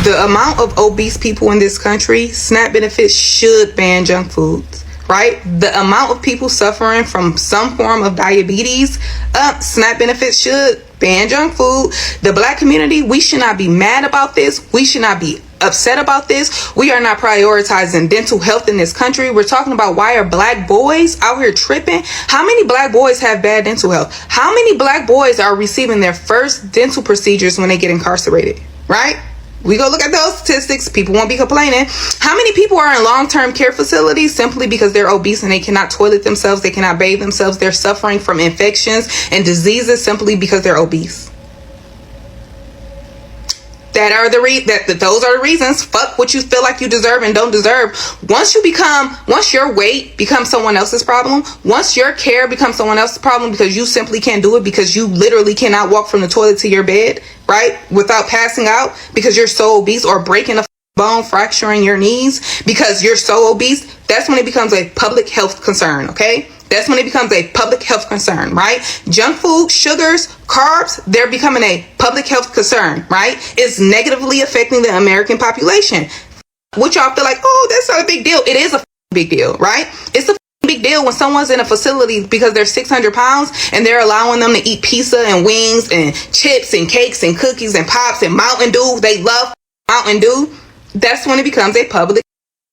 the amount of obese people in this country, SNAP benefits should ban junk foods, right? The amount of people suffering from some form of diabetes, SNAP benefits should ban junk food. The black community, we should not be mad about this. We should not be upset about this. We are not prioritizing dental health in this country. We're talking about, why are black boys out here tripping? How many black boys have bad dental health? How many black boys are receiving their first dental procedures when they get incarcerated, right? We go look at those statistics. People won't be complaining. How many people are in long-term care facilities simply because they're obese and they cannot toilet themselves, they cannot bathe themselves, they're suffering from infections and diseases simply because they're obese? Those are the reasons. Fuck what you feel like you deserve and don't deserve. Once your weight becomes someone else's problem, once your care becomes someone else's problem because you simply can't do it, because you literally cannot walk from the toilet to your bed, right, without passing out because you're so obese, or breaking a bone, fracturing your knees because you're so obese, that's when it becomes a public health concern, okay? That's when it becomes a public health concern, right? Junk food, sugars, carbs, they're becoming a public health concern, right? It's negatively affecting the American population. What y'all feel like, oh, that's not a big deal. It is a big deal, right? It's a big deal when someone's in a facility because they're 600 pounds and they're allowing them to eat pizza and wings and chips and cakes and cookies and pops and Mountain Dew. They love Mountain Dew. That's when it becomes a public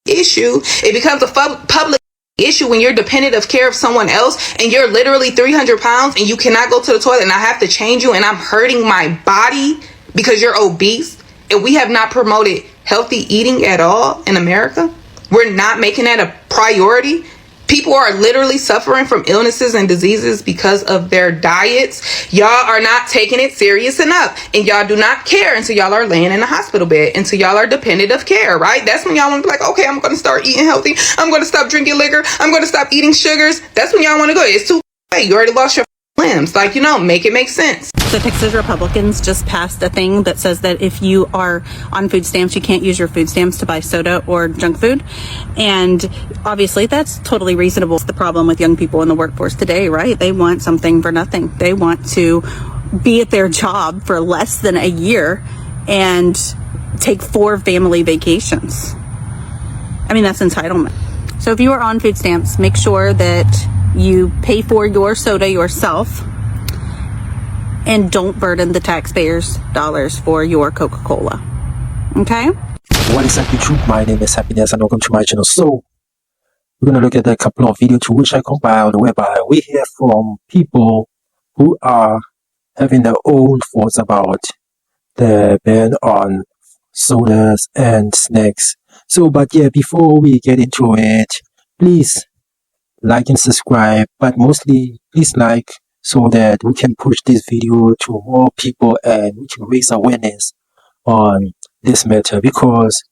issue. It becomes a public issue when you're dependent of care of someone else and you're literally 300 pounds and you cannot go to the toilet and I have to change you and I'm hurting my body because you're obese. And we have not promoted healthy eating at all in America. We're not making that a priority. People are literally suffering from illnesses and diseases because of their diets. Y'all are not taking it serious enough. And y'all do not care until y'all are laying in a hospital bed, until y'all are dependent of care, right? That's when y'all want to be like, okay, I'm going to start eating healthy. I'm going to stop drinking liquor. I'm going to stop eating sugars. That's when y'all want to go. It's too late. You already lost your limbs. Like, make it make sense. The Texas Republicans just passed a thing that says that if you are on food stamps, you can't use your food stamps to buy soda or junk food. And obviously that's totally reasonable. It's the problem with young people in the workforce today, right? They want something for nothing. They want to be at their job for less than a year and take 4 family vacations. I mean, that's entitlement. So if you are on food stamps, make sure that you pay for your soda yourself and don't burden the taxpayers' dollars for your Coca-Cola. Okay? What is up, YouTube? My name is Happiness and welcome to my channel. So, we're going to look at a couple of videos to which I compiled, whereby we hear from people who are having their own thoughts about the ban on sodas and snacks. So, but yeah, before we get into it, please like and subscribe, but mostly please like, so that we can push this video to more people and we can raise awareness on this matter, because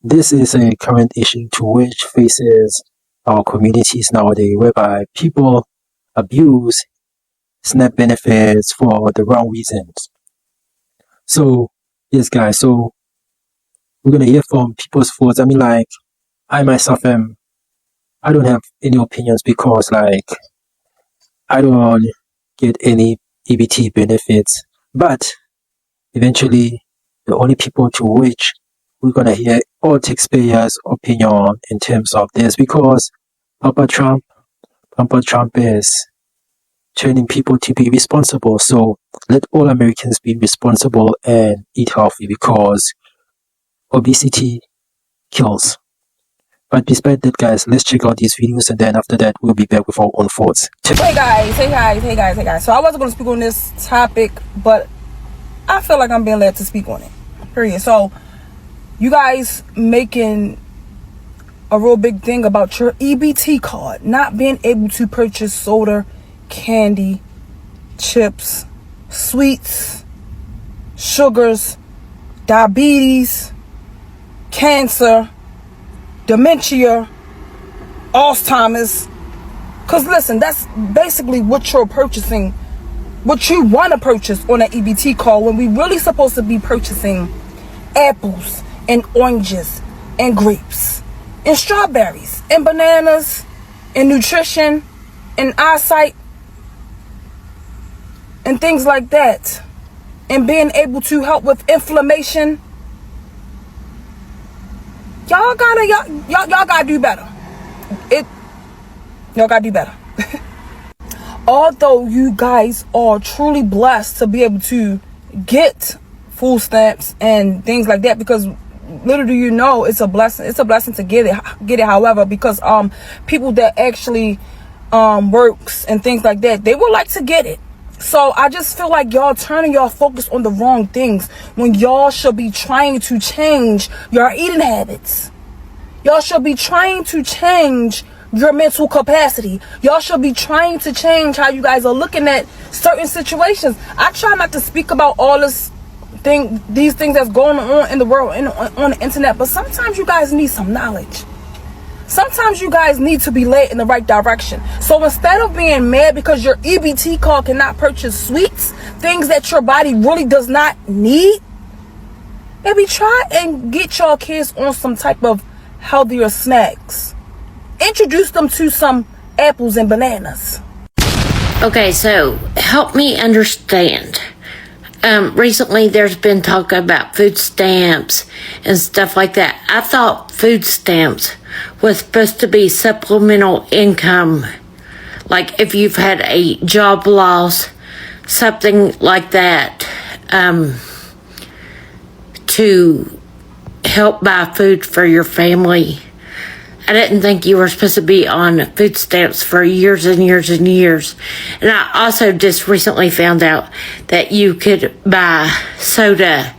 this is a current issue to which faces our communities nowadays, whereby people abuse SNAP benefits for the wrong reasons. So yes guys, so we're gonna hear from people's thoughts. I myself I don't have any opinions because I don't get any EBT benefits, but eventually the only people to which we're going to hear all taxpayers' opinion in terms of this, because Papa Trump is turning people to be responsible. So let all Americans be responsible and eat healthy, because obesity kills. But despite that, guys, let's check out these videos, and then after that, we'll be back with our own thoughts. Hey guys. So I wasn't going to speak on this topic, but I feel like I'm being led to speak on it. Period. So you guys making a real big thing about your EBT card not being able to purchase soda, candy, chips, sweets, sugars, diabetes, cancer, dementia, Alzheimer's. Because listen, that's basically what you're purchasing, what you want to purchase on an EBT card, when we really supposed to be purchasing apples and oranges and grapes and strawberries and bananas and nutrition and eyesight and things like that. and being able to help with inflammation, y'all gotta do better. Y'all gotta do better. Although you guys are truly blessed to be able to get food stamps and things like that, because little do you know, it's a blessing to get it. However, because people that actually works and things like that, they would like to get it. So I just feel like y'all turning y'all focus on the wrong things when y'all should be trying to change your eating habits. Y'all should be trying to change your mental capacity. Y'all should be trying to change how you guys are looking at certain situations. I try not to speak about all these things that's going on in the world and on the internet, but sometimes you guys need some knowledge. Sometimes you guys need to be led in the right direction. So instead of being mad because your EBT card cannot purchase sweets, things that your body really does not need, maybe try and get y'all kids on some type of healthier snacks. Introduce them to some apples and bananas. Okay, so help me understand. Recently there's been talk about food stamps and stuff like that. I thought food stamps was supposed to be supplemental income. Like if you've had a job loss, something like that, to help buy food for your family. I didn't think you were supposed to be on food stamps for years and years and years. And I also just recently found out that you could buy soda,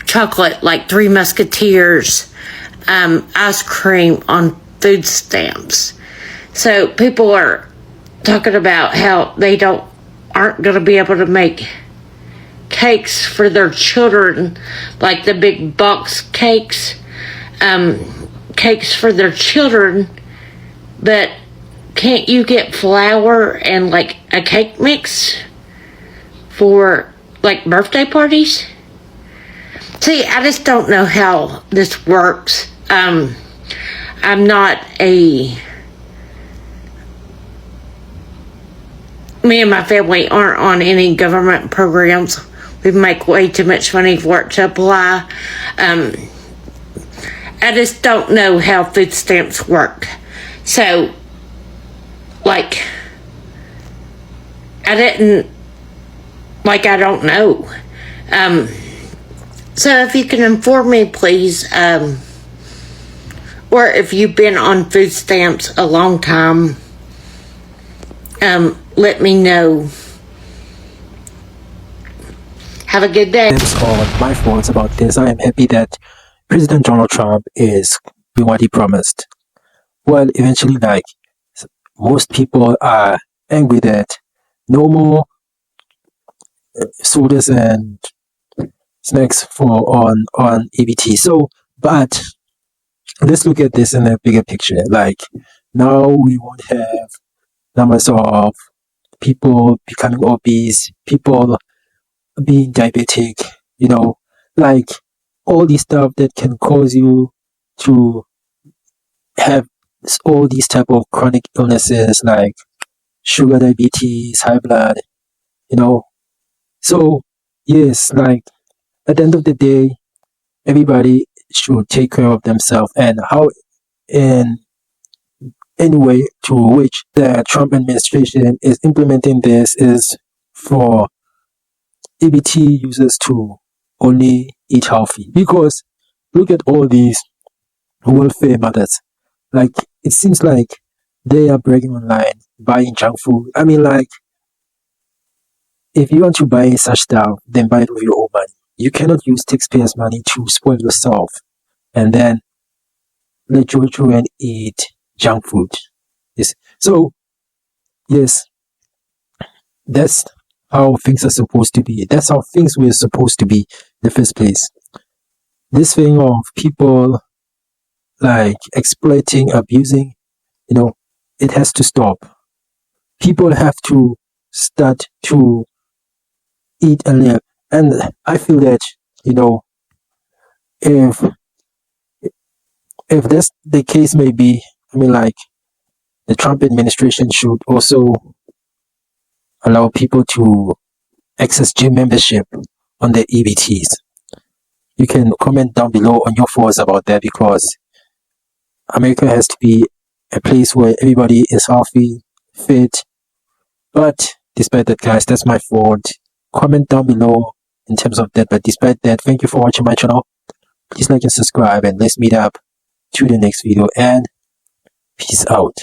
chocolate, like Three Musketeers, ice cream on food stamps. So people are talking about how they aren't going to be able to make cakes for their children, like the big box cakes, cakes for their children, but can't you get flour and like a cake mix for like birthday parties? See, I just don't know how this works. I'm not me and my family aren't on any government programs. We make way too much money for it to apply. I just don't know how food stamps work. So, like, I don't know. So if you can inform me, please, or if you've been on food stamps a long time, let me know. Have a good day. On my thoughts about this, I am happy that President Donald Trump is doing what he promised. Well, eventually, like, most people are angry that no more sodas and snacks on EBT. So, but let's look at this in a bigger picture. Like, now we won't have numbers of people becoming obese, people being diabetic, like all these stuff that can cause you to have all these type of chronic illnesses like sugar diabetes, high blood, So, yes, like at the end of the day, everybody should take care of themselves, and how in any way to which the Trump administration is implementing this is for EBT users to only eat healthy. Because look at all these welfare mothers. Like, it seems like they are bragging online, buying junk food. I mean, like, if you want to buy such stuff, then buy it with your own money. You cannot use taxpayers' money to spoil yourself and then let your children eat junk food. Yes. So, yes, that's how things are supposed to be. That's how things were supposed to be in the first place. This thing of people like exploiting, abusing, it has to stop. People have to start to eat and live. And I feel that, if that's the case, maybe, like, the Trump administration should also allow people to access gym membership on the EBTs. You can comment down below on your thoughts about that, because America has to be a place where everybody is healthy, fit. But despite that, guys, that's my fault. Comment down below in terms of that. But despite that, thank you for watching my channel. Please like and subscribe, and let's meet up to the next video, and peace out.